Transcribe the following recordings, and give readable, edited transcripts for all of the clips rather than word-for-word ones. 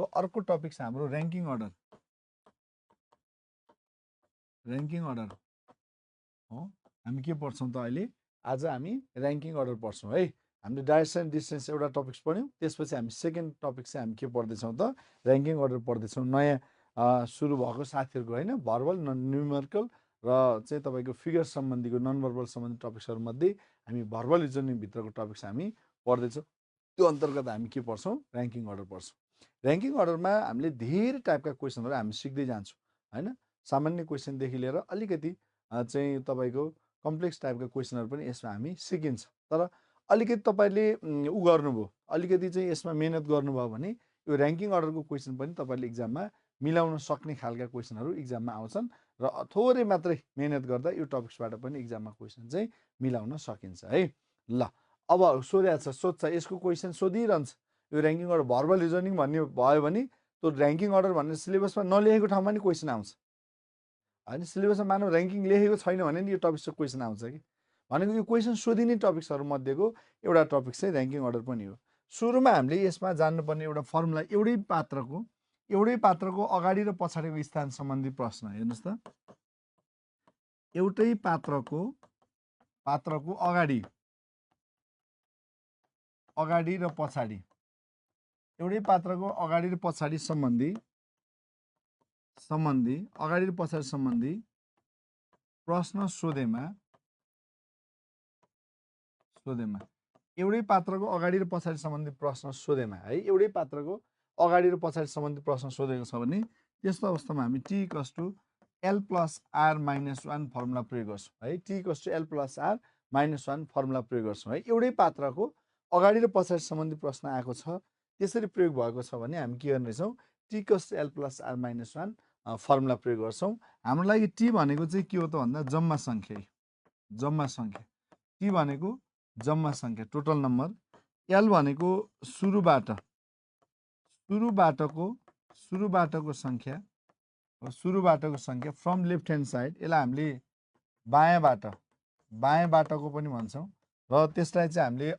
अर्को टपिक छ हाम्रो र्याङ्किङ अर्डर हो। हामी के पढ्छौँ त अहिले? आज हामी र्याङ्किङ अर्डर पढ्छौँ है। हामीले डाइरेक्सन एन्ड डिस्टेन्स एउटा टपिक्स पढ्यौँ, त्यसपछि हामी सेकेन्ड टपिक चाहिँ हामी के पढ्दैछौँ त? र्याङ्किङ अर्डर पढ्दैछौँ। नयाँ सुरु भएको साथीहरूको होइन, भर्बल न्युमेरिकल र चाहिँ तपाईँको फिगर सम्बन्धीको नन भर्बल सम्बन्धी टपिक्सहरूमध्ये हामी भर्बल रिजनिङभित्रको टपिक्स हामी पढ्दैछौँ। त्यो अन्तर्गत हामी के पढ्छौँ? र्याङ्किङ अर्डर पढ्छौँ। र्याङ्किङ अर्डरमा हामीले धेरै टाइपका क्वेसनहरू हामी सिक्दै जान्छौँ होइन। सामान्य क्वेसनदेखि लिएर अलिकति चाहिँ तपाईँको कम्प्लेक्स टाइपका क्वेसनहरू पनि यसमा हामी सिकिन्छ। तर अलिकति तपाईँले उ गर्नुभयो, अलिकति चाहिँ यसमा मेहनत गर्नुभयो भने यो र्याङ्किङ अर्डरको क्वेसन पनि तपाईँले इक्जाममा मिलाउन सक्ने खालका क्वेसनहरू इक्जाममा आउँछन् र थोरै मात्रै मेहनत गर्दा यो टपिक्सबाट पनि इक्जाममा क्वेसन चाहिँ मिलाउन सकिन्छ है। ल अब सोध्छ यसको क्वेसन सोधिरहन्छ। यो र्याङ्किङ अर्डर भर्बल रिजनिङ भन्ने भयो भने त्यो र्याङ्किङ अर्डर भन्ने सिलेबसमा नलेखेको ठाउँमा नि क्वेसन आउँछ होइन। सिलेबसमा मानव र्याङ्किङ लेखेको छैन भने नि यो टपिक्सको क्वेसन आउँछ कि भनेको यो क्वेसन सोधिने टपिक्सहरूमध्येको एउटा टपिक चाहिँ र्याङ्किङ अर्डर पनि हो। सुरुमा हामीले यसमा जान्नुपर्ने एउटा फर्मुला, एउटै पात्रको अगाडि र पछाडिको स्थान सम्बन्धी प्रश्न। हेर्नुहोस् त, एउटै पात्रको अगाडि र पछाडि, एउटै पात्रको अगाडि र पछाडि सम्बन्धी प्रश्न सोधेमा एउटै पात्रको अगाडि र पछाडि सम्बन्धी प्रश्न सोधेमा है, एउटै पात्रको अगाडि र पछाडि सम्बन्धी प्रश्न सोधेको छ भने त्यस्तो अवस्थामा हामी T equals to L plus R minus 1 formula प्रयोग गर्छौँ है। T equals to L plus R minus 1 formula प्रयोग गर्छौँ है। एउटै पात्रको अगाडि र पछाडि सम्बन्धी प्रश्न आएको छ, त्यसरी प्रयोग भएको छ भने हामी के गर्ने छौँ? T equals to L plus R minus 1 formula प्रयोग गर्छौँ। हाम्रो लागि टी भनेको चाहिँ के हो त भन्दा जम्मा सङ्ख्या। टी भनेको जम्मा सङ्ख्या, टोटल नम्बर। एल भनेको सुरुबाटको सङ्ख्या फ्रम लेफ्ट ह्यान्ड साइड। यसलाई हामीले बायाँबाटको पनि भन्छौँ र त्यसलाई चाहिँ हामीले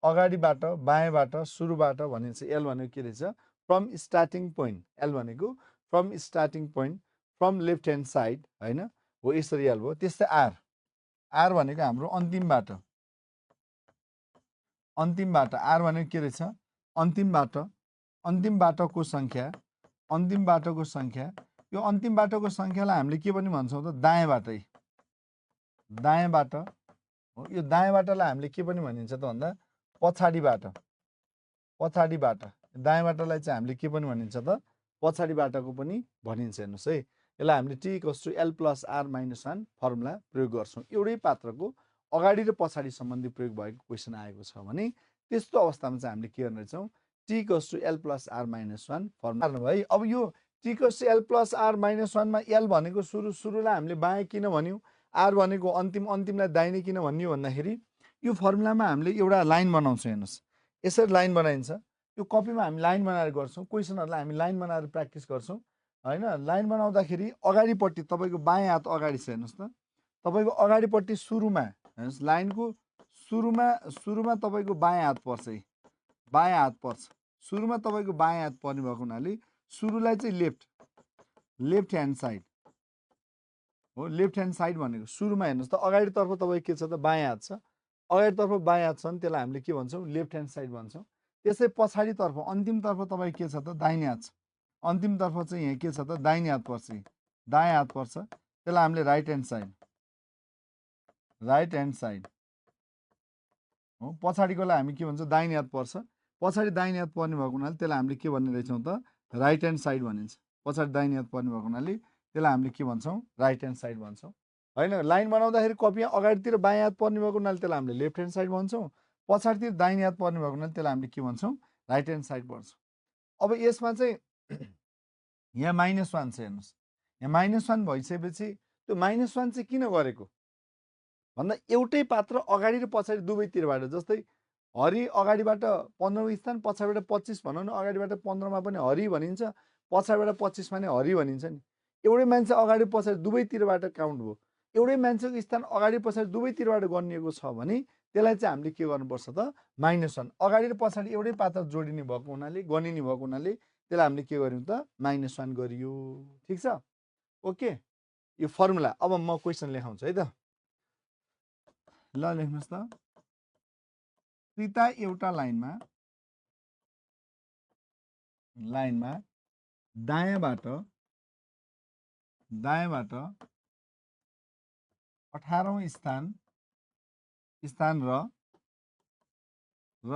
अगाडिबाट बायाँबाट सुरुबाट भने चाहिँ एल भनेको के रहेछ? From starting point. एल भनेको from starting point, from left hand side होइन हो, यसरी एल भयो। त्यस्तै आर भनेको हाम्रो अन्तिमबाट। आर भनेको के रहेछ? अन्तिमबाटको सङ्ख्या। यो अन्तिमबाटको सङ्ख्यालाई हामीले के पनि भन्छौँ त? दायाँबाट हो। यो दायाँबाटलाई हामीले के पनि भनिन्छ त भन्दा पछाडिबाट। दायाँबाटलाई चाहिँ हामीले के पनि भनिन्छ त? पछाडिबाटको पनि भनिन्छ। हेर्नुहोस् है, यसलाई हामीले T equals to L plus R minus 1 formula प्रयोग गर्छौँ। एउटै पात्रको अगाडि र पछाडि सम्बन्धी प्रयोग भएको क्वेसन आएको छ भने त्यस्तो अवस्थामा चाहिँ हामीले के गर्ने छौँ? T equals to L plus R minus 1 formula है। अब यो T equals to L plus R minus 1 मा एल भनेको सुरुलाई हामीले बायाँ किन भन्यौँ, आर भनेको अन्तिमलाई दाहिने किन भन्यो भन्दाखेरि यो फर्मुलामा हामीले एउटा लाइन बनाउँछौँ। हेर्नुहोस्, यसरी लाइन बनाइन्छ। यो कपीमा हामी लाइन बनाएर गर्छौँ, क्वेसनहरूलाई हामी लाइन बनाएर प्र्याक्टिस गर्छौँ होइन। लाइन बनाउँदाखेरि अगाडिपट्टि तपाईँको बायाँ हात अगाडि छ। हेर्नुहोस् त, तपाईँको अगाडिपट्टि सुरुमा हेर्नुहोस्, लाइनको सुरुमा तपाईँको बायाँ हात पर्छ। सुरुमा तपाईँको बायाँ हात पर्ने भएको हुनाले सुरुलाई चाहिँ लेफ्ट ह्यान्ड साइड हो। लेफ्ट ह्यान्ड साइड भनेको सुरुमा हेर्नुहोस् त, अगाडितर्फ तपाईँ के छ त? बायाँ हात छ। अगाडितर्फ बायाँ हात छ भने त्यसलाई हामीले के भन्छौँ? लेफ्ट ह्यान्ड साइड भन्छौँ। त्यसै पछाडितर्फ अन्तिमतर्फ तपाईँ के छ त? दाहिने हात छ। अन्तिमतर्फ चाहिँ यहाँ के छ त? दाहिने हात पर्छ, दायाँ हात पर्छ। त्यसलाई हामीले राइट ह्यान्ड साइड हो। पछाडिकोलाई हामी के भन्छौँ? दाहिने हात पर्छ। पछाडि दाहिने हात पर्ने भएको हुनाले त्यसलाई हामीले के भन्ने रहेछौँ त? राइट ह्यान्ड साइड भनिन्छ। पछाडि दाहिने हात पर्ने भएको हुनाले त्यसलाई हामीले के भन्छौँ? राइट ह्यान्ड साइड भन्छौँ होइन। लाइन बनाउँदाखेरि कपी अगाडितिर बायाँ हात पर्ने भएको हुनाले त्यसलाई हामीले लेफ्ट ह्यान्ड साइड भन्छौँ। पछाडितिर दाहिने हात पर्ने भएको हुनाले त्यसलाई हामीले के भन्छौँ? राइट ह्यान्ड साइड भन्छौँ। अब यसमा चाहिँ यहाँ माइनस 1 छ। हेर्नुहोस्, यहाँ माइनस 1 भइसकेपछि त्यो माइनस 1 चाहिँ किन गरेको भन्दा एउटै पात्र अगाडि र पछाडि दुवैतिरबाट, जस्तै हरि अगाडिबाट 15औं स्थान, पछाडिबाट 25 भनौँ न। अगाडिबाट 15मा पनि हरि भनिन्छ, पछाडिबाट 25मा नि हरि भनिन्छ नि। एउटै मान्छे अगाडि पछाडि दुवैतिरबाट काउन्ट भयो। एउटै मान्छेको स्थान अगाडि पछाडि दुवैतिरबाट गनिएको छ भने त्यसलाई चाहिँ हामीले के गर्नुपर्छ त -1 अगाडि र पछाडि एउटै पात्र जोडिने भएको हुनाले गनिने भएको हुनाले त्यसलाई हामीले के गर्यौँ त -1 गरियो। ठिक छ, ओके। यो फर्मुला। अब म क्वेसन लेखाउँछु है त। ल लेख्नुहोस् त। सीता एउटा लाइनमा दायाँबाट 18औं स्थान र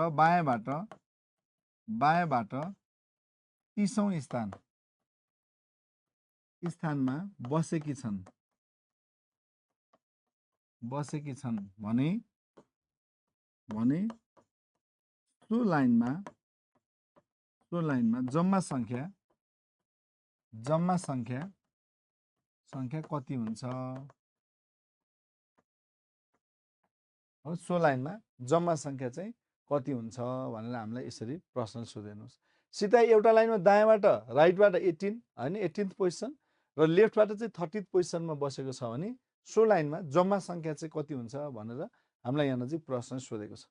बायाँबाट 30औं स्थानमा बसेकी छन् भने सो लाइनमा जम्मा संख्या कति हुन्छ? सो लाइनमा जम्मा संख्या चाहिँ कति हुन्छ भनेर हामीलाई यसरी प्रश्न सोधिदिनुहोस्। सीता एउटा लाइनमा दायाँबाट राइटबाट 18 हैन 18th पोजिसन र लेफ्टबाट चाहिँ 30th पोजिसनमा बसेको छ भने सो लाइनमा जम्मा संख्या चाहिँ कति हुन्छ भनेर हामीलाई यहाँ चाहिँ प्रश्न सोधेको छ।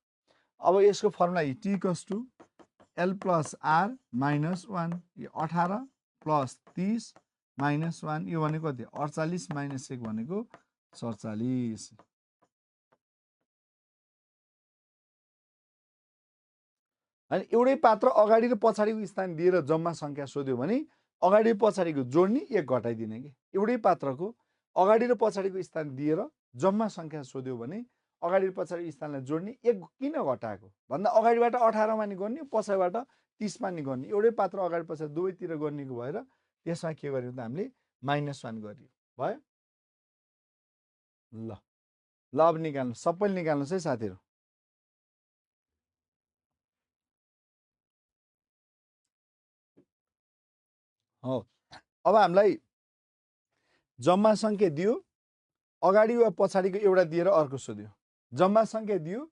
अब यसको फर्मुला t = l + r - 1 यो 18 + 30 - 1 यो भनेको कति 48 - 1 भनेको 47। अनि एउटै पात्र अगाडि र पछाडिको स्थान दिएर जम्मा संख्या सोध्यो भने अगाडि र पछाडिको जोड्ने 1 घटाइदिने के। एउटै पात्रको अगाडि र पछाडिको स्थान दिएर जम्मा संख्या सोध्यो भने अगाडि र पछाडिको स्थानलाई जोड्ने 1 किन घटाएको भन्दा अगाडिबाट 18 मा नि गर्ने पछाडिबाट 30 मा नि गर्ने एउटै पात्र अगाडि पछाडि दुवैतिर गर्नेको भएर त्यसमा के गर्यौं त हामीले -1 गरियो भयो। ल अब निकाल्नु सबैले निकाल्नुस् है साथीहरु। हो अब हामीलाई जम्मा संख्या दियो अगाडि वा पछाडिको एउटा दिएर अर्को सोध्यो। जम्मा संख्या दियो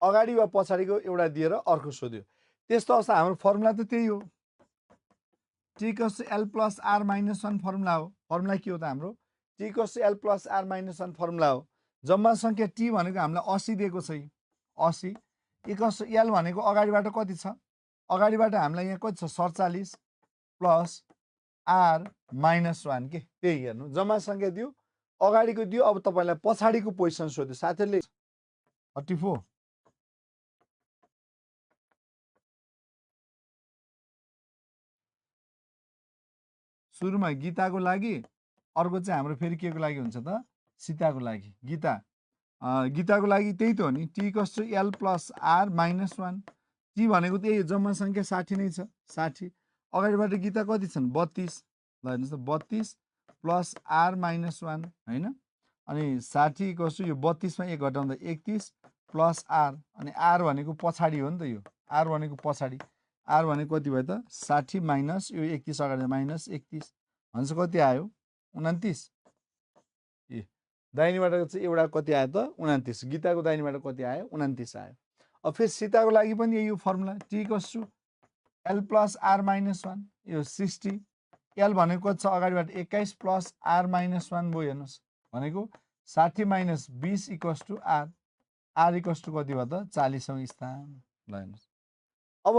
अगाडि वा पछाडिको एउटा दिएर अर्को सोध्यो। त्यस्तो अवस्था हाम्रो फर्मुला त त्यही हो। t = l + r - 1 फर्मुला हो। फर्मुला के हो त हाम्रो t = l + r - 1 फर्मुला हो। जम्मा संख्या t भनेको हामीलाई 80 दिएको छ। 80 = l भनेको अगाडिबाट कति छ अगाडिबाट हामीलाई यहाँ कति छ 47 + r - 1 के त्यही हेर्नु जम्मा संख्या दियो अगाडिको दियो। अब तपाईलाई पछाडिको पोजिसन सोध्यो साथीहरुले 34 सुरुमा गीताको लागि अर्को चाहिँ हाम्रो फेरि केको लागि हुन्छ त सीताको लागि। गीताको लागि त्यही त हो नि t = l + r - 1 t भनेको त्यही जम्मा संख्या 60 नै छ 60 अगाडिबाट गीता कति छन् 32 ल हेर्नुस् त 32 + r - 1 हैन अनि 60 = यो 32 मा 1 घटाउँदा 31 + r अनि r भनेको पछाडी हो नि त यो r भनेको पछाडी r भनेको कति भयो त 60 - यो 31 अगाडि -31 भन्छ कति आयो 29 ए दाहिनेबाट चाहिँ एउटा कति आयो त 29 गीताको दाहिनेबाट कति आयो 29 आयो। अब फेरि सीताको लागि पनि यही हो फर्मुला t = l + r - 1 यो 60 l भनेको कति छ अगाडिबाट 21 + r - 1 भयो हेर्नुस् भनेको 60 - 20 = r r = कति भयो त 40औं स्थान ल हेर्नुस्। अब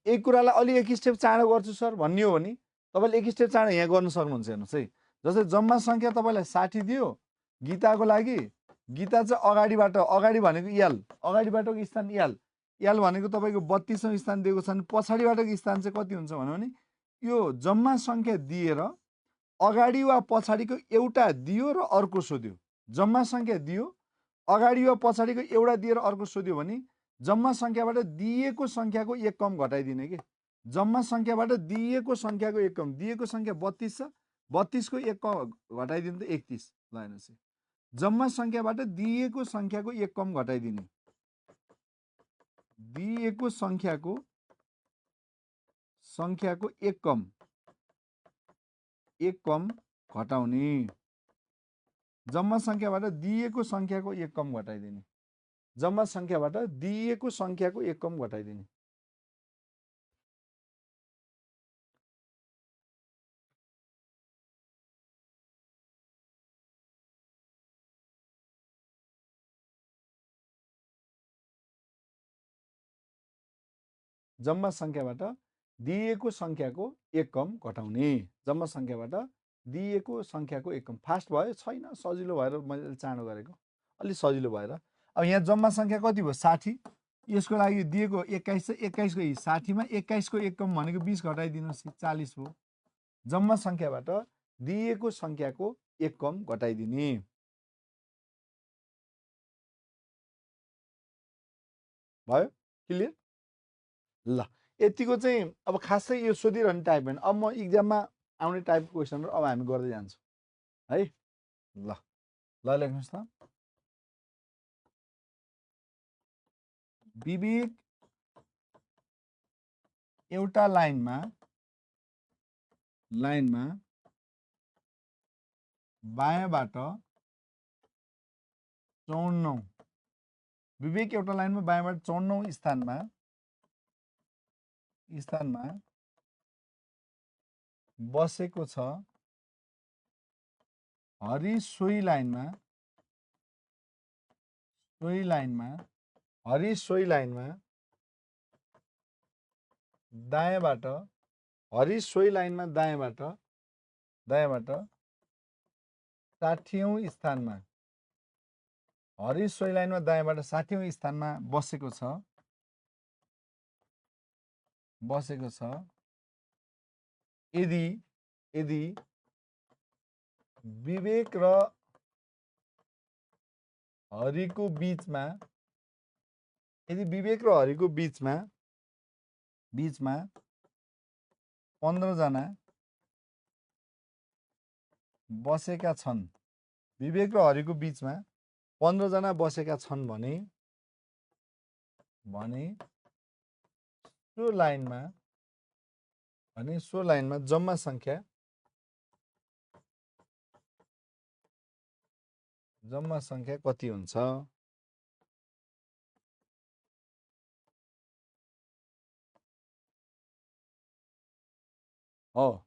एक कुरालाई अलि एक स्टेप चाँडो गर्छु सर भन्ने हो भने तपाईले एक स्टेप चाँडो यहाँ गर्न सक्नुहुन्छ हेर्नुस् है। जस्तै जम्मा संख्या तपाईलाई 60 दियो गीताको लागि गीता चाहिँ अगाडि भनेको l अगाडिबाटको स्थान l भनेको तपाईको 32औं स्थान दिएको छ भने पछाडिबाटको स्थान चाहिँ कति हुन्छ भने यो जम्मा संख्या दिएर अगाडि वा पछाडिको एउटा दियो र अर्को सोध्यो। जम्मा संख्या दियो अगाडि वा पछाडिको एउटा दिएर अर्को सोध्यो भने जम्मा संख्याबाट दिएको संख्याको 1 कम घटाइदिने के। जम्मा संख्याबाट दिएको संख्याको 1 कम दिएको संख्या 32 छ 32 को 1 कम घटाइदिनु त 31 ल हेर्नुस् जम्मा संख्याबाट दिएको संख्याको 1 कम घटाइदिने दिएको संख्याको 1 कम घटाउने जम्मा संख्याबाट दिएको संख्याको 1 कम घटाइदिने जम्मा संख्याबाट दिएको संख्याको 1 कम घटाइदिने जम्मा सङ्ख्याबाट दिएको सङ्ख्याको एक कम घटाउने। जम्मा सङ्ख्याबाट दिएको सङ्ख्याको एक कम। फास्ट भयो छैन, सजिलो भएर मैले चाँडो गरेको, अलि सजिलो भएर। अब यहाँ जम्मा सङ्ख्या कति भयो 60, यसको लागि दिएको 21 छ, 21 को 60 मा 21 को एक कम भनेको 20 घटाइदिनुहोस् 40 भयो। जम्मा सङ्ख्याबाट दिएको सङ्ख्याको एक कम घटाइदिने। भयो क्लियर? ल यतिको चाहिँ अब खासै यो सोधिरहने टाइप होइन। अब म इक्जाममा आउने टाइपको क्वेसनहरू अब हामी गर्दै जान्छौँ है। ल ल लेख्नुहोस् त। विवेक एउटा लाइनमा बायाँबाट 54, विवेक एउटा लाइनमा बायाँबाट 54 स्थानमा बसेको छ। हरि सोही लाइनमा दायाँबाट 60औं स्थानमा, हरि सोही लाइनमा दायाँबाट 60औं स्थानमा बसेको छ। यदि विवेक र हरिको बीचमा 15 जना बसेका छन्, विवेक र हरिको बीचमा 15 जना बसेका छन् भने सो लाइनमा जम्मा सङ्ख्या कति हुन्छ? हो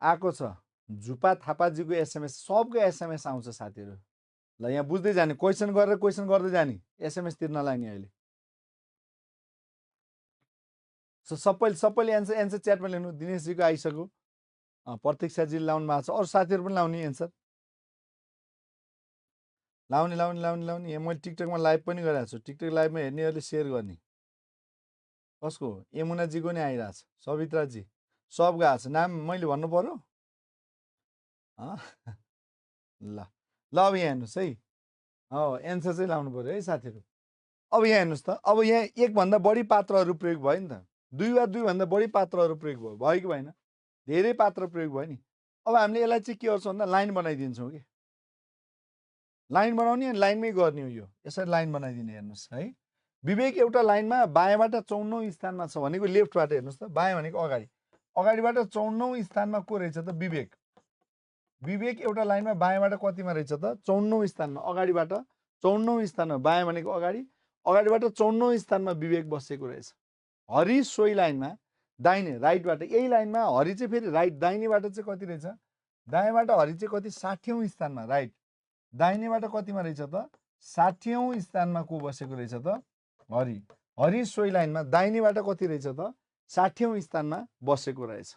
आएको छ झुपा थापाजीको एसएमएस, सबको एसएमएस आउँछ साथीहरू। ल यहाँ बुझ्दै जाने, क्वेसन गर्दै जाने, एसएमएस तिर्न लाग्ने अहिले। सबैले एन्सर च्याटमा लेख्नु। दिनेशजीको आइसक्यो, प्रतीक्षाजीले लाउनु भएको छ, अरू साथीहरू पनि लाउने एन्सर। लाउने। यहाँ मैले टिकटकमा लाइभ पनि गरिरहेको छु, टिकटक लाइभमा हेर्नेहरूले सेयर गर्ने। कसको? यमुनाजीको नै आइरहेछ, सवित्राजी सबको आएको छ। नाम मैले भन्नु पर्यो? ल अब यहाँ हेर्नुहोस् है, एन्सर चाहिँ लाउनु पर्यो है साथीहरू। अब यहाँ हेर्नुहोस् त, अब यहाँ एकभन्दा बढी पात्रहरू प्रयोग भयो नि त, दुईभन्दा बढी पात्रहरू प्रयोग भयो कि भएन? धेरै पात्र प्रयोग भयो नि। अब हामीले यसलाई चाहिँ के गर्छौँ भन्दा लाइन बनाइदिन्छौँ कि, लाइन बनाउने अनि लाइनमै गर्ने हो। यो यसरी लाइन बनाइदिने। हेर्नुहोस् है, विवेक एउटा लाइनमा बायाँबाट 54औं स्थानमा छ भनेको लेफ्टबाट हेर्नुहोस् त, बायाँ भनेको अगाडिबाट 54औं स्थानमा को रहेछ त? विवेक एउटा लाइनमा बायाँबाट कतिमा रहेछ त? 54औं स्थानमा। अगाडिबाट 54औं स्थानमा, बायाँ भनेको अगाडिबाट 54औं स्थानमा विवेक बसेको रहेछ। हरि सोही लाइनमा दाहिने राइटबाट, यही लाइनमा हरि चाहिँ फेरि राइट दाहिनेबाट चाहिँ कति रहेछ? दायाँबाट हरि चाहिँ कति? 60औं स्थानमा, राइट। दाहिनेबाट कतिमा रहेछ त? 60औं स्थानमा को बसेको रहेछ त? हरि सोही लाइनमा दाहिनेबाट कति रहेछ त? 60औं स्थानमा बसेको रहेछ।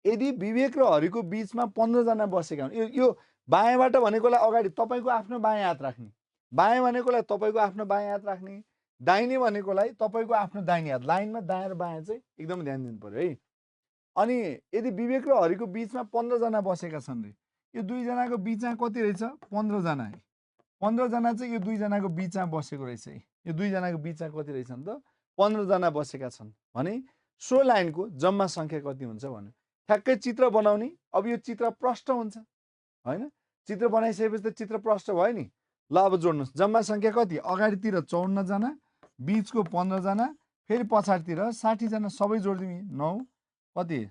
यदि विवेक र हरिको बीचमा 15 जना बसेका हुन्, यो बायाँबाट भनेकोलाई अगाडि तपाईँको आफ्नो बायाँ हात राख्ने, बायाँ भनेकोलाई तपाईँको आफ्नो बायाँ हात राख्ने, दाहिने भनेकोलाई तपाईँको आफ्नो दाहिने हात। लाइनमा दायाँ र बायाँ चाहिँ एकदम ध्यान दिनु पर्यो है। अनि यदि विवेक र हरिको बीचमा 15 जना बसेका छन् रे, यो दुईजनाको बीचमा कति रहेछ? 15 जना। 15 जना चाहिँ यो दुईजनाको बीचमा बसेको रहेछ है। यो दुईजनाको बीचमा कति रहेछ नि त? 15 जना बसेका छन् भने सो लाइनको जम्मा सङ्ख्या कति हुन्छ भने ठ्याक्कै चित्र बनाउने। अब यो चित्र प्रष्ट हुन्छ होइन? चित्र बनाइसकेपछि त चित्र प्रष्ट भयो नि। ल अब जोड्नुहोस्, जम्मा सङ्ख्या कति? अगाडितिर 54 जना, बीचको 15 जना, फेरि पछाडितिर 60 जना, सबै जोडिदिउँ। 9 कति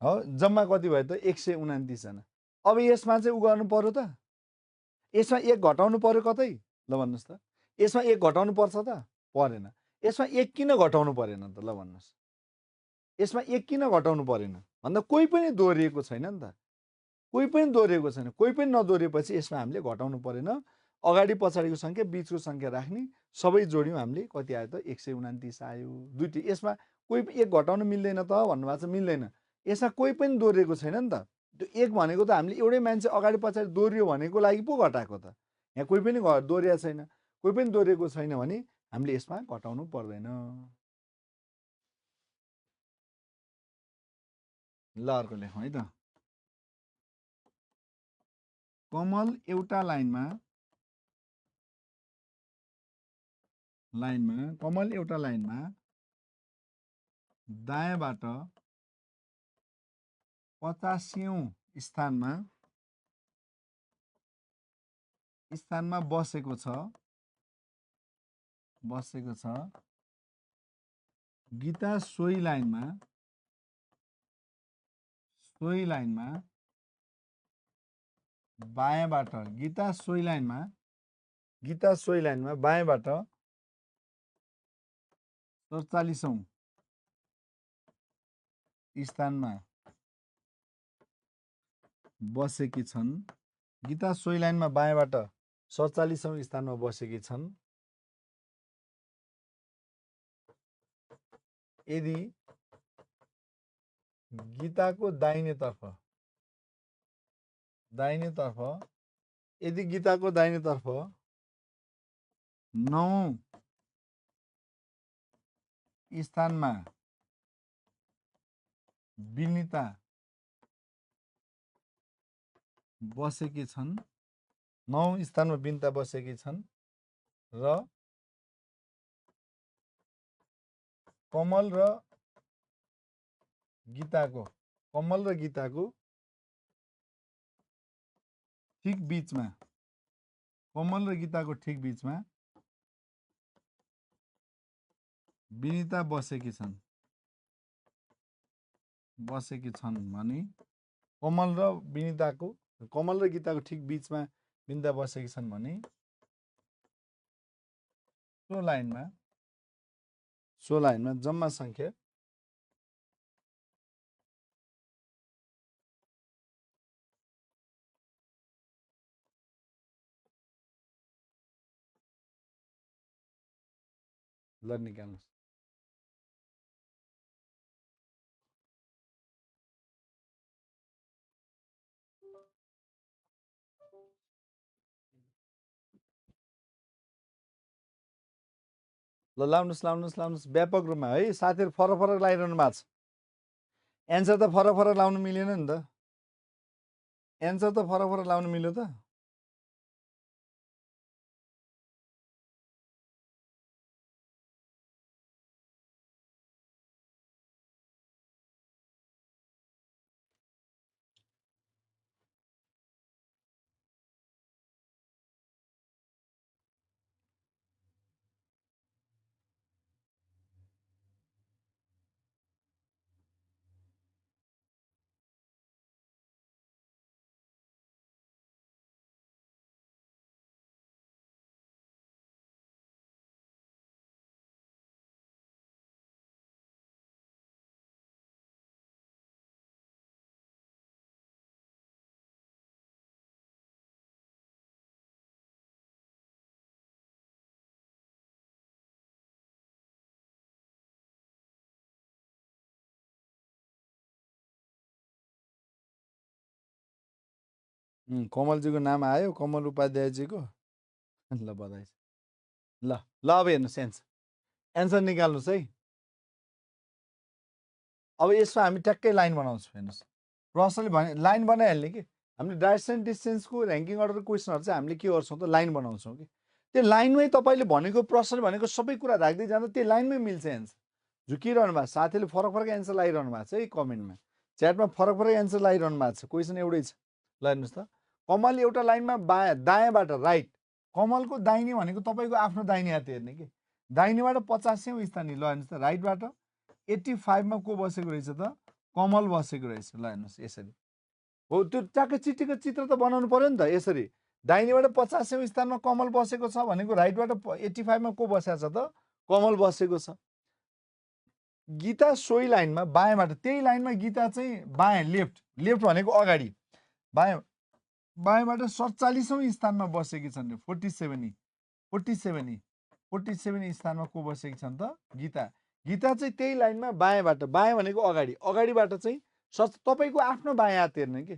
हो? जम्मा कति भयो त? 129 जना। अब यसमा चाहिँ उ गर्नु पर्यो त, यसमा 1 घटाउनु पर्यो कतै? ल भन्नुहोस् त, यसमा 1 घटाउनु पर्छ त? परेन। यसमा 1 किन घटाउनु परेन त? ल भन्नुहोस्, यसमा 1 किन घटाउनु परेन भन्दा कोही पनि दोहोरिएको छैन नि त, कोही पनि दोहोरिएको छैन। कोही पनि नदोहोरिएपछि यसमा हामीले घटाउनु परेन। अगाडि पछाडिको सङ्ख्या बीचको सङ्ख्या राख्ने सबै जोड्यौँ हामीले कति आयो त 129 आयो दुईटी यसमा कोही एक घटाउन मिल्दैन त भन्नुभएको छ मिल्दैन यसमा कोही पनि दोहोरिएको छैन नि त त्यो एक भनेको त हामीले एउटै मान्छे अगाडि पछाडि दोहोरियो भनेको लागि पो घटाएको त यहाँ कोही पनि दोहोरिया छैन कोही पनि दोहोरिएको छैन भने हामीले यसमा घटाउनु पर्दैन ल अर्को लेखौँ है त कमल एउटा लाइनमा कमल एउटा लाइनमा दायाँबाट 50औं स्थानमा बसेको छ गीता सोही लाइनमा बायाँबाट गीता सोही लाइनमा बायाँबाट 47औं स्थानमा बसेकी छन् गीता सोही लाइनमा बायाँबाट 47औं स्थानमा बसेकी छन् यदि गीताको दाहिनेतर्फ यदि गीताको दाहिनेतर्फ 9औं स्थानमा विनिता बसेकी छन् 9औं स्थानमा विनिता बसेकी छन् र कमल र गीताको ठिक बीचमा विनिता बसेकी छन् भने कमल र गीताको ठिक बीचमा विनिता बसेकी छन् भने सो लाइनमा जम्मा संख्या ल निकाल्नुस् ल लाउनुस् व्यापक रूपमा है साथीहरु फरक लगाइरहनु भएको छ एन्सर त फरक लाउनु मिलेन नि त एन्सर त फरक लाउनु मिल्यो त कमलजीको नाम आयो कमल उपाध्यायजीको ल बधाई ल अब हेर्नुस् एन्सर निकाल्नुस् है अब यसमा हामी ट्याक्कै लाइन बनाउँछौँ हेर्नुस् प्रश्नले भने लाइन बनाइहाल्ने कि हामीले डाइरेक्सन डिस्टेन्सको र्याङ्किङ अर्डर क्वेसनहरु चाहिँ हामीले के गर्छौँ त लाइन बनाउँछौँ कि त्यो लाइनमै तपाईले भनेको प्रश्नले भनेको सबै कुरा राख्दै जाँदा त्यो लाइनमै मिल्छ एन्सर झुकिरहनु भएको साथीले फरक एन्सर लगाइरहनु भएको छ है कमेन्टमा च्याटमा फरक एन्सर लगाइरहनु भएको छ क्वेसन एउटै छ ल हेर्नुस् त कमल एउटा लाइनमा दायाँबाट राइट कमलको दाहिने भनेको तपाईको आफ्नो दाहिने हात हेर्ने कि दाहिनेबाट 50औं स्थान ल हेर्नुस् त राइटबाट 85 मा को बसेको रहेछ त कमल बसेको रहेछ ल हेर्नुस् यसरी हो त्यो ट्याक्कै चिठीको चित्र त बनाउनु पर्यो नि त यसरी दाहिनेबाट 50औं स्थानमा कमल बसेको छ भनेको राइटबाट 85 मा को बसेको छ त कमल बसेको छ गीता सोही लाइनमा बायाँबाट त्यही लाइनमा गीता चाहिँ बायाँ लेफ्ट भनेको अगाडि बायाँ बायाँबाट 47औं स्थानमा बसेकी छन् रे 47 स्थानमा को बसेकी छन् त गीता। गीता चाहिँ त्यही लाइनमा बायाँबाट, बायाँ भनेको अगाडि, अगाडिबाट चाहिँ तपाईँको आफ्नो बायाँ हात हेर्ने के,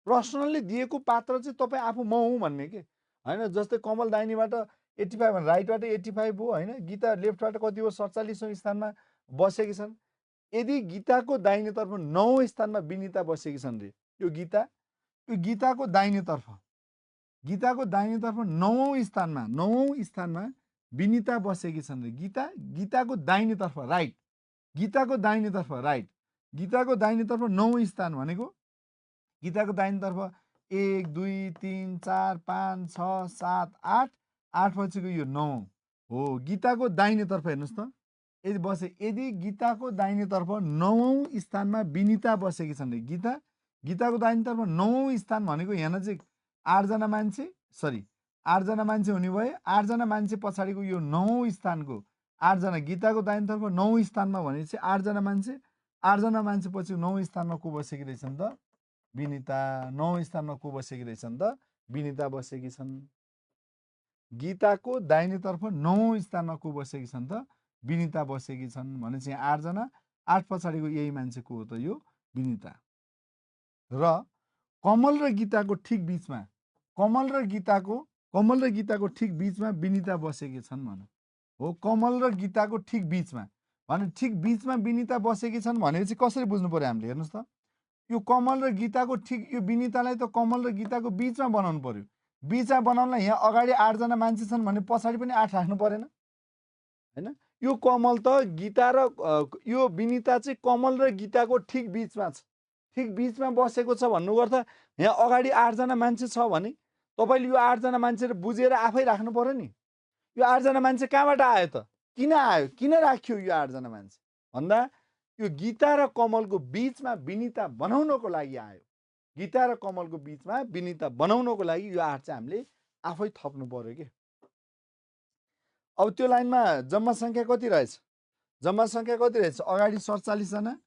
प्रश्नले दिएको पात्र चाहिँ तपाईँ आफू म हुँ भन्ने के होइन। जस्तै कमल दाहिनेबाट 85 भने राइटबाट 85 हो होइन। गीता लेफ्टबाट कति हो 47औं स्थानमा बसेकी छन्। यदि गीताको दाहिनेतर्फ 9औं स्थानमा विनिता बसेकी छन् रे, यो गीताको दाहिनेतर्फ 9औं स्थानमा विनिता बसेकी छन् रे। गीताको दाहिनेतर्फ राइट, गीताको दाहिनेतर्फ 9औं स्थान भनेको गीताको दाहिनेतर्फ 1 2 3 4 5 6 7 8 8 पछिको यो 9 हो। गीताको दाहिनेतर्फ हेर्नुहोस् त यदि गीताको दाहिनेतर्फ 9औं स्थानमा विनिता बसेकी छन् रे। गीताको दाहिनेतर्फ 9औं स्थान भनेको यहाँ चाहिँ 8 जना मान्छे हुने भए 8 जना मान्छे पछाडिको यो 9औं स्थानको 8 जना, गीताको दाहिनेतर्फ 9औं स्थानमा भनेपछि 8 जना मान्छे, 8 जना मान्छे पछि 9औं स्थानमा को बसेकी रहेछन् त विनिता। 9औं स्थानमा को बसेकी रहेछन् त विनिता बसेकी छन्। गीताको दाहिनेतर्फ 9औं स्थानमा को बसेकी छन् त विनिता बसेकी छन् भनेपछि 8 जना, 8 पछाडिको यही मान्छे को हो त यो विनिता। र कमल र गीताको ठिक बिचमा ठिक बिचमा विनिता बसेकी छन् भन हो। कमल र गीताको ठिक बिचमा भने ठिक बिचमा विनिता बसेकी छन् भनेपछि कसरी बुझ्नु पर्यो हामीले हेर्नुहोस् त। यो कमल र गीताको ठिक यो विनितालाई त कमल र गीताको बिचमा बनाउनु पर्यो। बिचमा बनाउनलाई यहाँ अगाडि 8 जना मान्छे छन् भने पछाडि पनि 8 राख्नु परेन हैन। यो कमल त गीता र यो विनिता चाहिँ कमल र गीताको ठिक बिचमा छ, ठिक बिचमा बसेको छ भन्नुको अर्थ यहाँ अगाडि 8 जना मान्छे छ भने तपाईले यो 8 जना मान्छे बुझेर आफै राख्नु पर्यो नि। यो 8 जना मान्छे कहाँबाट आयो त, किन आयो, किन राखियो यो 8 जना मान्छे भन्दा यो गीता र कमलको बिचमा विनिता बनाउनको लागि आयो। गीता र कमलको बिचमा विनिता बनाउनको लागि यो 8 चाहिँ हामीले आफै थप्नु पर्यो के। अब त्यो लाइनमा जम्मा संख्या कति रहेछ, अगाडि 47 जना,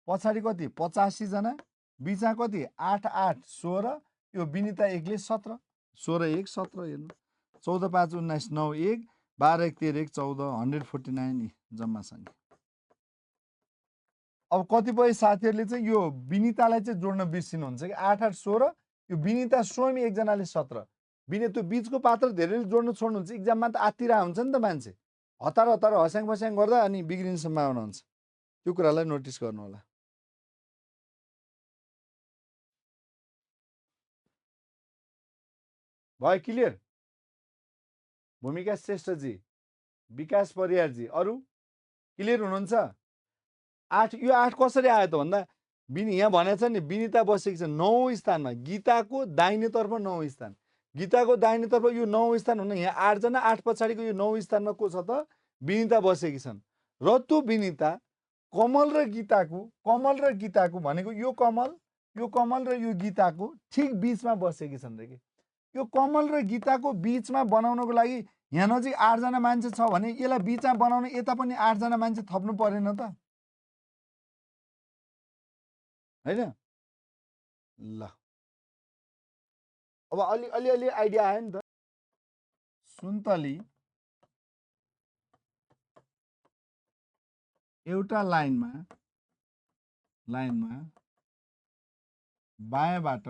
पछाडि कति 85 जना, बिचमा कति 8 8 16, यो विनिता एक्लै 17, 16 1 17 हेर्नु, 14 5 19 9 1 12 1 13 1 14 149 जम्मा संख्या। अब कतिपय साथीहरूले चाहिँ यो विनितालाई चाहिँ जोड्न बिर्सिनुहुन्छ कि 8 8 16, यो विनिता स्वयं एकजनाले 17, त्यो बिचको पात्र धेरैले जोड्नु छोड्नुहुन्छ। इक्जाममा त आत्तिरा हुन्छ नि त मान्छे, हतार हतार हस्याङ बस्याङ गर्दा अनि बिग्रिने सम्भावना हुन्छ। त्यो कुरालाई नोटिस गर्नु होला। भयो क्लियर? भूमिका श्रेष्ठजी, विकास परियारजी, अरू क्लियर हुनुहुन्छ? 8 यो 8 कसरी आयो त भन्दा यहाँ भनेको छ नि विनिता बसेकी छ 9औं स्थानमा, गीताको दाहिनेतर्फ 9औं स्थान, गीताको दाहिनेतर्फ यो 9औं स्थान हुन यहाँ 8 जना, 8 पछाडिको यो 9 स्थानमा को छ त विनिता बसेकी छन्। र त्यो विनिता कमल र गीताको भनेको यो कमल र यो गीताको ठिक बिचमा बसेकी छन् रे। यो कमल र गीताको बिचमा बनाउनको लागि यहाँ नजिक 8 जना मान्छे छ भने यसलाई बिचमा बनाउन यता पनि 8 जना मान्छे थप्नु परेन त हैन? ल अब अलि आइडिया आयो नि त। सुन्तली एउटा लाइनमा बायाँबाट,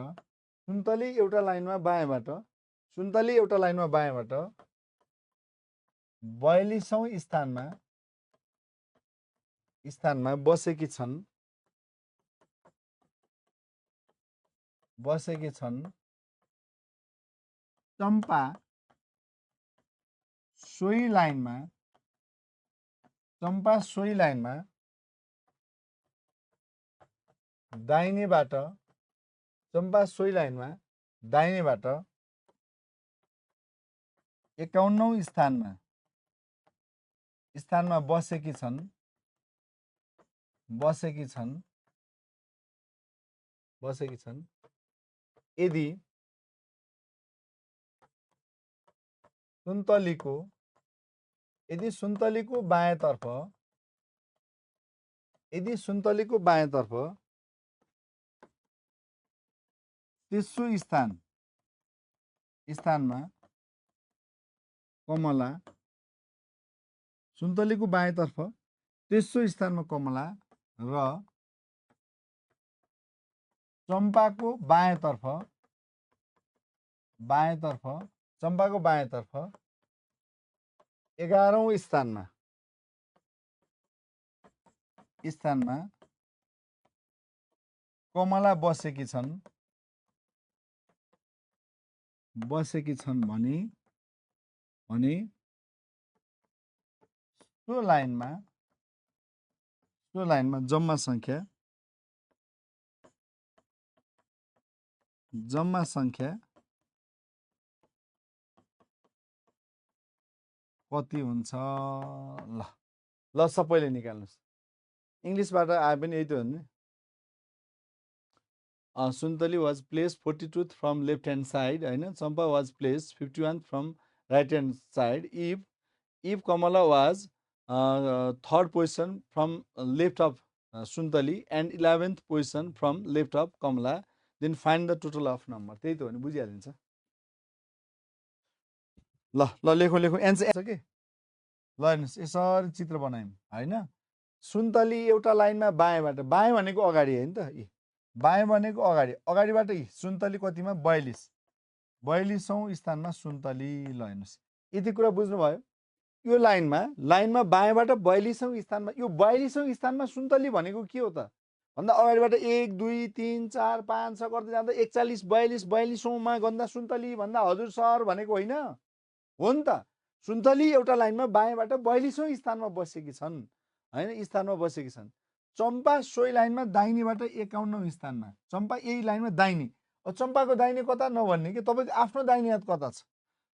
सुन्तली एउटा लाइनमा बायाँबाट 42औं स्थानमा बसेकी छन् चम्पा सोही लाइनमा दाहिनेबाट 51औं स्थानमा बसेकी छन् यदि सुन्तलीको बायाँतर्फ तेस्रो स्थान स्थानमा कमला, सुन्तलीको बायाँतर्फ तेस्रो स्थानमा कमला र चम्पाको बायाँतर्फ चम्पाको बायाँतर्फ 11औं स्थानमा कमला बसेकी छन् भने त्यो लाइनमा जम्मा संख्या कति हुन्छ? ल सबैले निकाल्नुस्। इङ्ग्लिसबाट आए पनि यही त हो नि। Suntali was place 42 from left hand side होइन, Champa was place 51 from right hand side if Kamala was third position from left of Suntali and 11th position from left of Kamala, then find the total of number. त्यही त हो नि, बुझिहालिन्छ। ल लेखौँ answer के ल हेर्नुहोस्, यसरी चित्र बनायौँ होइन। सुन्तली एउटा लाइनमा बायाँ भनेको अगाडि होइन त, बायाँ भनेको अगाडिबाट सुन्तली कतिमा 42औं स्थानमा सुन्तली। ल हेर्नुहोस्, यति कुरा बुझ्नुभयो। यो लाइनमा बायाँबाट 42औं स्थानमा, यो 42औं स्थानमा सुन्तली भनेको के हो त भन्दा अगाडिबाट 1 2 3 4 5 6 गर्दै जाँदा 41 42 42औंमा गन्दा सुन्तली भन्दा हजुर सर भनेको होइन हो नि त। सुन्तली एउटा लाइनमा बायाँबाट 42औं स्थानमा बसेकी छन् होइन, चम्पा सोही लाइनमा दाहिनेबाट 51औं स्थानमा, चम्पा यही लाइनमा दाहिने। चम्पाको दाहिने कता नभन्ने कि तपाईँको आफ्नो दाहिने हात कता छ,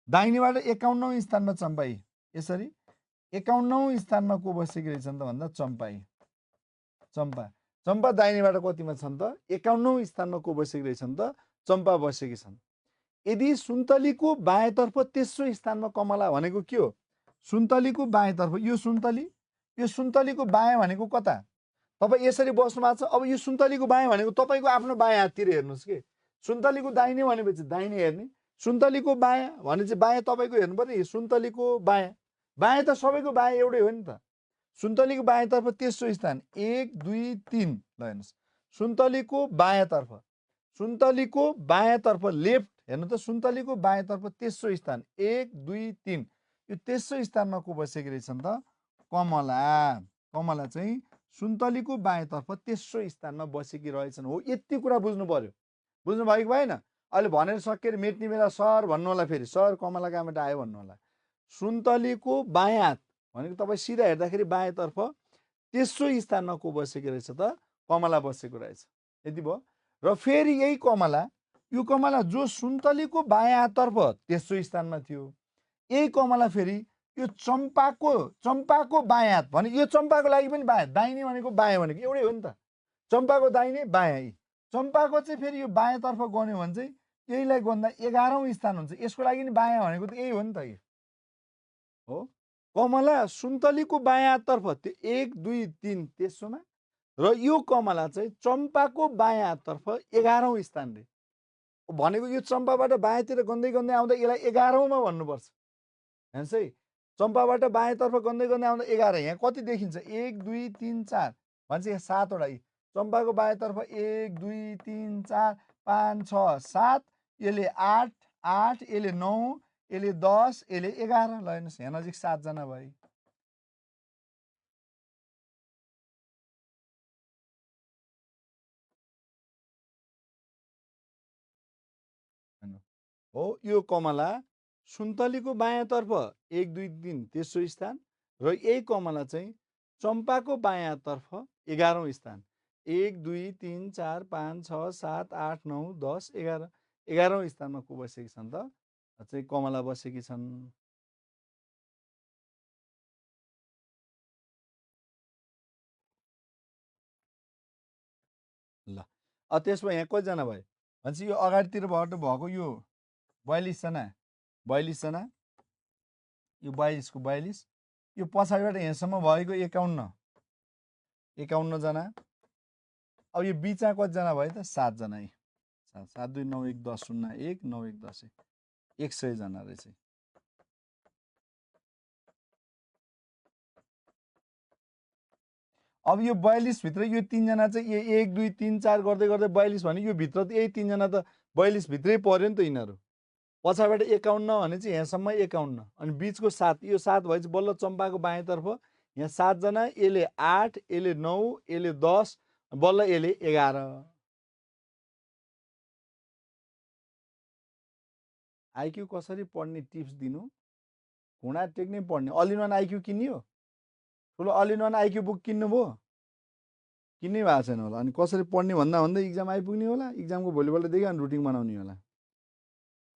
दाहिनेबाट 51औं स्थानमा चम्पा, यसरी 51औं स्थानमा को बसेकी रहेछन् त भन्दा चम्पा दाहिनेबाट कतिमा छन् त 51औं स्थानमा को बसेकी रहेछन् त चम्पा बसेकी छन्। यदि सुन्तलीको बायाँतर्फ तेस्रो स्थानमा कमला भनेको के हो, सुन्तलीको बायाँतर्फ यो सुन्तलीको बायाँ भनेको कता, तपाईँ यसरी बस्नु भएको छ। अब यो सुन्तलीको बायाँ भनेको तपाईँको आफ्नो बायाँ हाततिर हेर्नुहोस् के, सुन्तलीको दाहिने भनेपछि दाहिने हेर्ने, सुन्तलीको बायाँ भने चाहिँ बायाँ तपाईँको हेर्नु पर्ने, सुन्तलीको बायाँ त सबैको बायाँ एउटै हो नि त। सुन्तलीको बायाँतर्फ तेस्रो स्थान 1 2 3, ल हेर्नुहोस्, सुन्तलीको बायाँतर्फ लेफ्ट हेर्नु त, सुन्तलीको बायाँतर्फ तेस्रो स्थान 1 2 3, यो तेस्रो स्थानमा को बसेकी रहेछन् त कमला चाहिँ सुन्तलीको बायाँतर्फ तेस्रो स्थानमा बसेकी रहेछन्। हो, यति कुरा बुझ्नु पर्यो। बुझ्नुभयो कि भएन? अहिले भनेर सकेर मेट्ने बेला सर भन्नु होला, फेरि सर कमला कहाँबाट आयो भन्नु होला। सुन्तलीको बायाँ हात भनेको तपाईँ सिधा हेर्दाखेरि बायाँतर्फ तेस्रो स्थानमा को बसेको रहेछ त कमला बसेको रहेछ। यति भयो। र फेरि यही कमला, यो कमला जो सुन्तलीको बायाँ हाततर्फ तेस्रो स्थानमा थियो, यही कमला फेरि यो चम्पाको बायाँ हात भने यो चम्पाको लागि पनि बायाँ, दाहिने भनेको बायाँ भनेको एउटै हो नि त। चम्पाको दाहिने बायाँ, चम्पाको चाहिँ फेरि यो बायाँतर्फ गन्यो भने चाहिँ यहीलाई गर्दा 11औं स्थान हुन्छ। यसको लागि नि बायाँ भनेको त यही हो नि त। यो हो, कमला सुन्तलीको बायाँ हाततर्फ 1 2 3 तेस्रोमा, र यो कमला चाहिँ चम्पाको बायाँ हाततर्फ 11औं स्थान रे भनेको। यो चम्पाबाट बायाँतिर गन्दै आउँदा यसलाई 11औंमा भन्नुपर्छ। हेर्नुहोस् है, चम्पाबाट बायाँतर्फ गन्दै आउँदा 11, यहाँ कति देखिन्छ 1 2 3 4 भन्छ, यहाँ 7 वटा। चम्पाको बायाँतर्फ 1 2 3 4 5 6 7, यसले 8 8, यसले 9, यसले 10, यसले 11। ल हेर्नुहोस्, यहाँ नजिक 7 जना भयो। हो, यो कमला सुन्तलीको बायाँतर्फ 1 2 3 तेस्रो स्थान, र यही कमला चाहिँ चम्पाको बायाँतर्फ 11औं स्थान 1 2 3 4 5 6 7 8 9 10 11, 11औं स्थानमा को बसेकी छन् त चाहिँ कमला बसेकी छन्। ल त्यसमा यहाँ कतिजना भयो भनेपछि यो अगाडितिरबाट भएको यो 42 जना, यो 42 को 42, यो पछाडिबाट यहाँसम्म भएको 51 जना। अब यो बिचमा कतिजना भयो त 7 जना। 7 2 9 1 10 0 1 9 1 10 1, 100 जना रहेछ। अब यो 42 भित्र यो 3 जना चाहिँ 1 2 3 4 गर्दै गर्दै 42 भने यो भित्र त यही 3 जना त 42 भित्रै पर्यो नि त यिनीहरू। पछाबाट 51 भने चाहिँ यहाँसम्म 51 अनि बीचको 7 यो 7 भएपछि बल्ल चम्पाको बायाँतर्फ यहाँ 7 जना, यसले 8 यसले 9 यसले 10 बल्ल यसले 11। आइक्यू कसरी पढ्ने टिप्स दिनु? घुँडा टेक्नै पढ्ने। अल इन वान आइक्यू किन्ने हो? ठुलो all in one IQ book किन्नुभयो? किन्नै भएको छैन होला। अनि कसरी पढ्ने भन्दा भन्दै इक्जाम आइपुग्ने होला। इक्जामको भोलिपल्टदेखि अनि रुटिन बनाउने होला।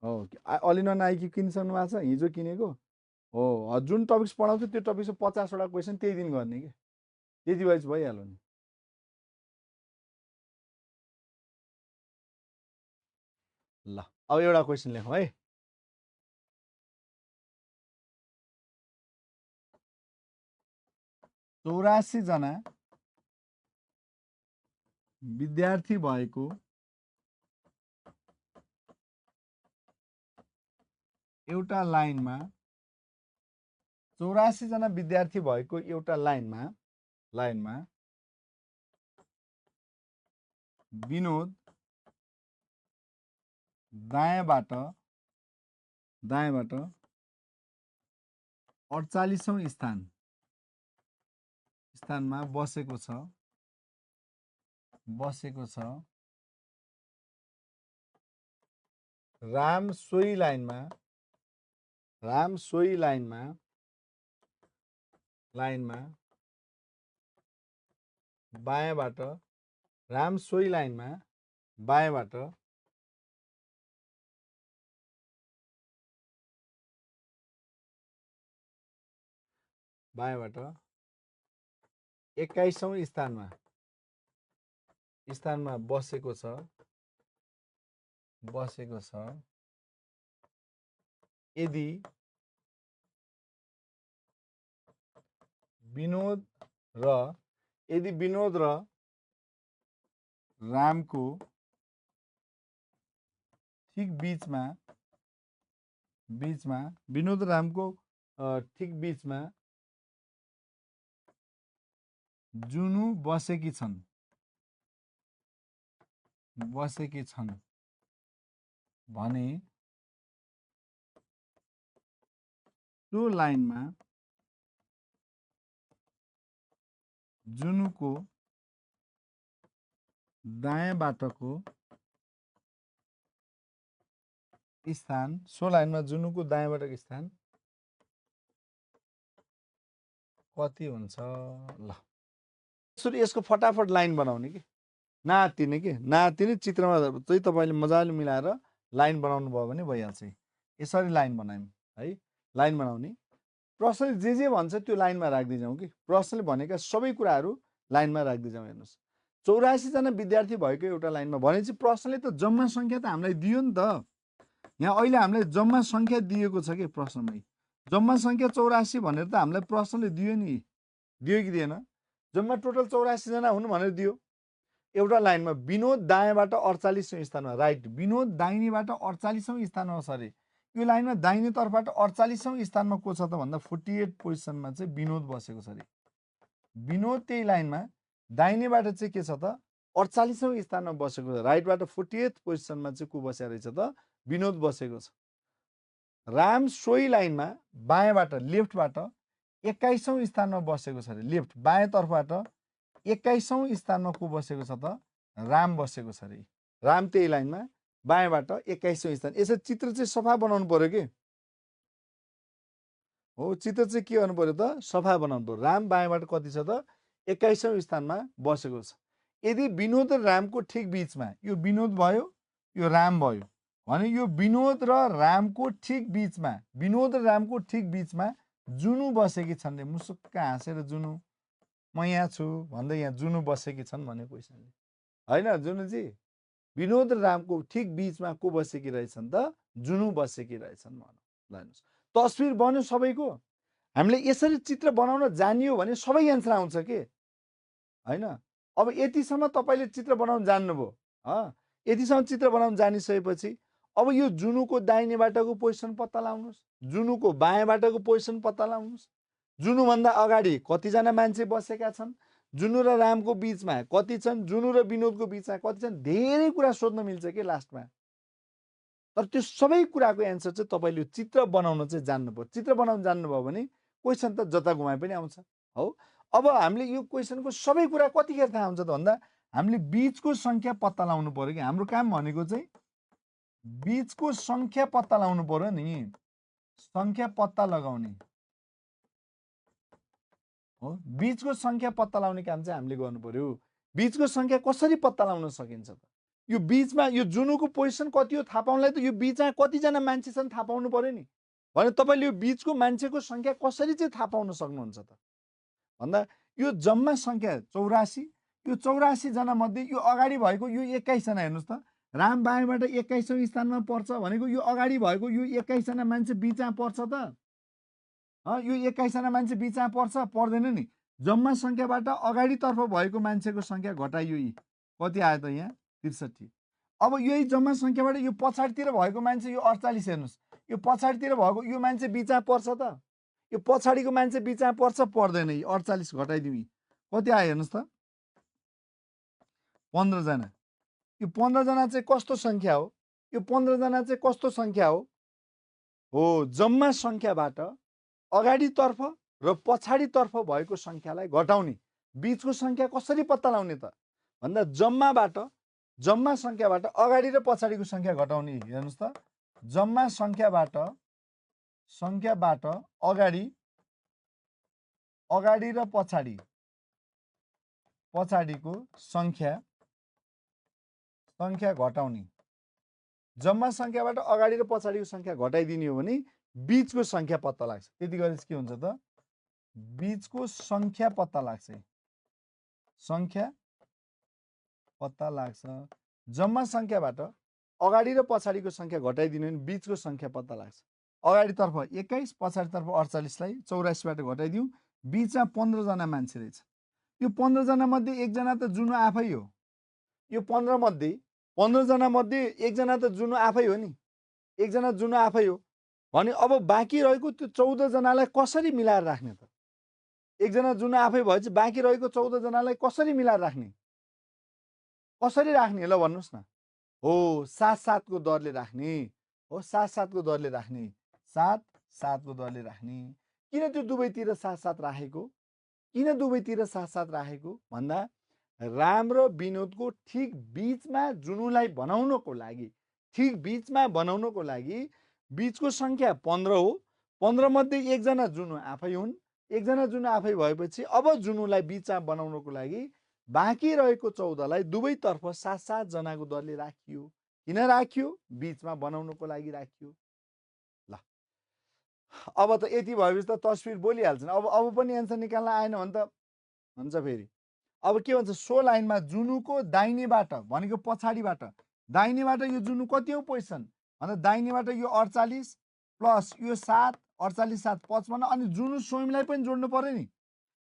हो अल इन वान आइक्यू किनिसक्नु भएको छ? हिजो किनेको हो। जुन टपिक्स पढाउँछ त्यो टपिक्सको 50 वटा क्वेसन त्यही दिन गर्ने कि त्यति भएपछि भइहाल्यो नि। ल अब एउटा क्वेसन लेखौँ है। चौरासी जना विद्यार्थी भएको एउटा लाइनमा 84 जना विद्यार्थी भएको एउटा लाइनमा विनोद दायाँबाट 48औं स्थानमा बसेको छ। राम सोही लाइनमा बायाँबाट बायाँबाट 21औं स्थानमा बसेको छ। यदि विनोद र रामको ठीक बीचमा विनोद र रामको ठीक बीचमा जुनु बसेकी छन् भने त्यो लाइनमा जुनुको दायाँबाटको स्थान कति हुन्छ? ल यसको फटाफट लाइन बनाउने कि नातिने चित्रमा चाहिँ तपाईले मजाले मिलाएर लाइन बनाउनु भयो भने भइहाल्छ। यसरी लाइन बनायौँ है। लाइन बनाउने प्रश्नले जे भन्छ त्यो लाइनमा राख्दै जाउँ कि प्रश्नले भनेका सबै कुराहरू लाइनमा राख्दै जाउँ। हेर्नुस् 84 जना विद्यार्थी भएको एउटा लाइनमा भनेपछि प्रश्नले त जम्मा संख्या त हामीलाई दियो नि त। यहाँ अहिले हामीलाई जम्मा संख्या दिएको छ कि प्रश्नमै जम्मा संख्या 84 भनेर त हामीलाई प्रश्नले दियो कि दिएन? जम्मा टोटल 84 जना हुनु भनेर दियो। एउटा लाइनमा विनोद दायाँबाट 48औं स्थानमा, राइट, विनोद दाहिनेबाट 48औं स्थानमा छ अरे। यो लाइनमा दाहिने तर्फबाट 48औं स्थानमा को छ त भन्दा 48 पोजिसनमा चाहिँ विनोद बसेको छ अरे। विनोद त्यही लाइनमा दाहिनेबाट चाहिँ के छ त 48औं स्थानमा बसेको छ। राइटबाट 48 पोजिसनमा चाहिँ को बसेको रहेछ त? विनोद बसेको छ। राम सोही लाइनमा बायाँबाट लेफ्टबाट 21औं स्थानमा बसेको छ अरे। लेफ्ट बायाँ तर्फबाट 21औं स्थानमा को बसेको छ त? राम बसेको छ अरे। राम त्यही लाइनमा बायाँबाट 21औं स्थान। यसरी चित्र चाहिँ सफा बनाउनु पर्यो कि हो। चित्र चाहिँ के गर्नु पर्यो त? सफा बनाउनु पर्यो। राम बायाँबाट कति छ त? 21औं स्थानमा बसेको छ। यदि विनोद र रामको ठिक बीचमा यो विनोद भयो यो राम भयो भने यो विनोद र रामको ठिक बीचमा जुनु बसेकी छन् रे। मुसुक्क हाँसेर जुनु म यहाँ छु भन्दै यहाँ जुनु बसेकी छन् भने क्वेसनले हैन। जुनुजी विनोद र रामको ठिक बीचमा को बसेकी रहेछन् त? जुनु बसेकी रहेछन् भनौँ। ल हेर्नुस् तस्बिर बन्यो सबैको। हामीले यसरी चित्र बनाउन जानियो भने सबै एन्सर आउँछ के हैन। अब यतिसम्म तपाईले चित्र बनाउन जान्नुभयो। यतिसम्म चित्र बनाउन जानिसकेपछि अब यो जुनुको दाहिनेबाटको पोजिसन पत्ता लगाउनुहोस्, जुनुको बायाँबाटको पोजिसन पत्ता लगाउनुहोस्, जुनुभन्दा अगाडि कतिजना मान्छे बसेका छन्, जुनु र रामको बिचमा कति छन्, जुनु र विनोदको बिचमा कति छन्, धेरै कुरा सोध्न मिल्छ के लास्टमा। तर त्यो सबै कुराको एन्सर चाहिँ तपाईँले चित्र बनाउन चाहिँ जान्नु पर्यो। चित्र बनाउन जान्नुभयो भने क्वेसन त जता घुमाए पनि आउँछ। हो, अब हामीले यो क्वेसनको सबै कुरा कतिखेर थाहा हुन्छ त भन्दा हामीले बीचको संख्या पत्ता लगाउनु पर्यो कि। हाम्रो काम भनेको चाहिँ बीचको संख्या पत्ता लगाउनु पर्यो नि, संख्या पत्ता लगाउने हो। बीचको संख्या पत्ता लगाउने काम चाहिँ हामीले गर्नु पर्यो। बीचको संख्या कसरी पत्ता लगाउन सकिन्छ त? यो बीचमा यो जुनुको पोजिसन कति हो थाहा पाउनलाई त यो बीचमा कतिजना मान्छे छन् थाहा पाउनु पर्यो नि। भने तपाईँले यो बीचको मान्छेको संख्या कसरी चाहिँ थाहा पाउन सक्नुहुन्छ त भन्दा यो जम्मा संख्या 84, यो 84 जना मध्ये यो अगाडि भएको यो 21 जना हेर्नुहोस् त, राम बायाँबाट 21औं स्थानमा पर्छ भनेको यो अगाडि भएको यो 21 जना मान्छे बिचमा पर्छ त? यो 21 जना मान्छे बिचमा पर्छ? पर्दैन नि। जम्मा संख्याबाट अगाडितर्फ भएको मान्छेको संख्या घटाइयो यी कति आयो त यहाँ 63। अब यही जम्मा संख्याबाट यो पछाडितिर भएको मान्छे यो 48 हेर्नुहोस्, यो पछाडितिर भएको यो मान्छे बिचमा पर्छ त? यो पछाडिको मान्छे बिचमा पर्छ? पर्दैन। 48 घटाइदिउँ कति आयो हेर्नुहोस् त, 15 जना। यो 15 जना चाहिँ कस्तो संख्या हो? यो 15 जना चाहिँ कस्तो संख्या हो? हो, जम्मा संख्याबाट अगाडितर्फ र पछाडितर्फ भएको संख्यालाई घटाउने। बीचको संख्या कसरी पत्ता लगाउने त भन्दा जम्मा संख्याबाट अगाडि र पछाडिको संख्या घटाउने। हेर्नुहोस् त, जम्मा संख्याबाट अगाडि र पछाडिको संख्या घटाउने। जम्मा संख्याबाट अगाडि र पछाडिको संख्या घटाइदिने हो भने बीचको संख्या पत्ता लाग्छ। त्यति गरेपछि के हुन्छ त, बीचको संख्या पत्ता लाग्छ। संख्या पत्ता लाग्छ। जम्मा संख्याबाट अगाडि र पछाडिको संख्या घटाइदिनु भने बीचको संख्या पत्ता लाग्छ। अगाडितर्फ 21, पछाडितर्फ 48 लाई 84 बाट घटाइदिउँ, बीचमा 15 जना मान्छे रहेछ। यो 15 जना मध्ये एकजना त जुनु आफै हो। यो 15 जना मध्ये एकजना त जुनु आफै हो नि, एकजना जुनु आफै हो भने अब बाँकी रहेको त्यो 14 जनालाई कसरी मिलाएर राख्ने त? एकजना जुनु आफै भएपछि बाँकी रहेको 14 जनालाई कसरी मिलाएर राख्ने? कसरी राख्ने ल भन्नुहोस् न। हो, 7-7को दरले राख्ने हो, 7-7को दरले राख्ने, 7-7को दरले राख्ने। किन त्यो दुवैतिर 7-7 राखेको? किन दुवैतिर 7-7 राखेको भन्दा राम र विनोदको ठिक बिचमा जुनुलाई बनाउनको लागि, ठिक बिचमा बनाउनको लागि बीचको संख्या 15 हो। 15 मध्ये एकजना जुनु आफै हुन्। एकजना जुनु आफै भएपछि अब जुनुलाई बिचमा बनाउनको लागि बाँकी रहेको 14 लाई दुवैतर्फ 7-7 जनाको दरले राखियो। किन राखियो? बिचमा बनाउनको लागि राखियो। ल, अब त यति भएपछि त तस्बिर बोलिहाल्छन्। अब पनि एन्सर निकाल्न आएन भने त हुन्छ फेरि। अब के भन्छ, सो लाइनमा जुनुको दाहिनेबाट भनेको पछाडिबाट, दाहिनेबाट यो जुनु कति हो पोजिसन भन्दा दाहिनेबाट यो 48 प्लस यो 7, 48 7 55 अनि जुनु स्वयंलाई पनि जोड्नु पर्यो नि।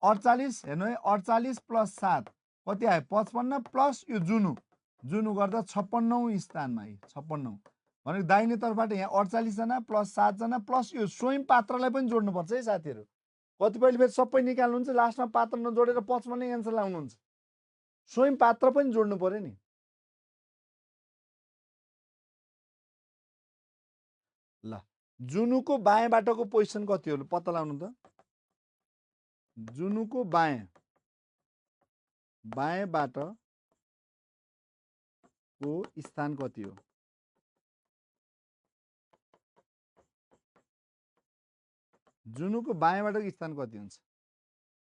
48 हेर्नु है, 48 प्लस 7 कति आयो 55 प्लस यो जुनु गर्दा 56औं स्थानमा आयो। 56 भनेको दाहिने तर्फबाट यहाँ 48 जना प्लस 7 जना प्लस यो स्वयं पात्रलाई पनि जोड्नुपर्छ है साथीहरू। कतिपयले फेरि सबै निकाल्नुहुन्छ, लास्टमा पात्र नजोडेर 55 नै एन्सर लाउनुहुन्छ। स्वयं पात्र पनि जोड्नु पर्यो नि। ल, जुनुको बायाँबाटको पोजिसन कति हो पत्ता लगाउनु त। जुनुको बायाँबाटको स्थान कति हो? जुनुको बायाँबाटको स्थान कति हुन्छ?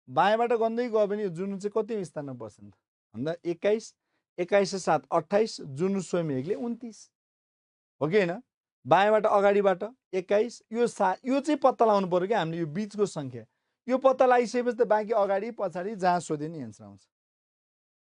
बायाँबाट गर्दै गयो भने यो जुनु चाहिँ कति स्थानमा पर्छ त भन्दा 21, 21 र 7 28, जुनु स्वयं एकले 29 हो कि हैन? बायाँबाट अगाडिबाट 21, यो चाहिँ पत्ता लगाउनु पर्यो कि हामीले, यो बीचको संख्या। यो पत्ता लगाइसकेपछि त बाँकी अगाडि पछाडि जहाँ सोधे नि एन्सर आउँछ।